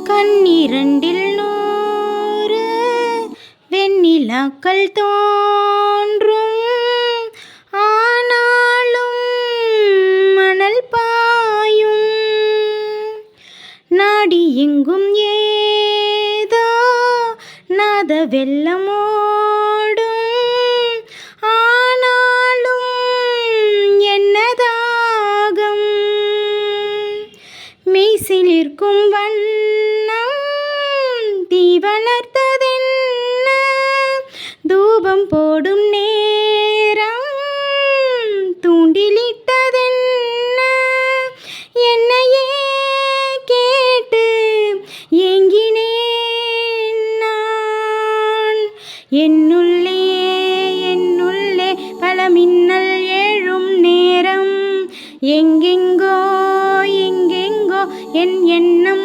கண்ணிரண்டில் 100 வெண்ணிலாக்கள் தோன்றும். ஆனாலும் மணல் பாயும். நாடி எங்கும் ஏதோ நாத வெள்ளமோடும். ஆனாலும் என்னதாகம் மெய்சிலிர்க்கும் வண்ணம் தீ வளர்த்ததென்ன? தூபம் போடும் நேரம் தூண்டிலிட்டதென்ன? என்னையே கேட்டு ஏங்கினேன் நான்.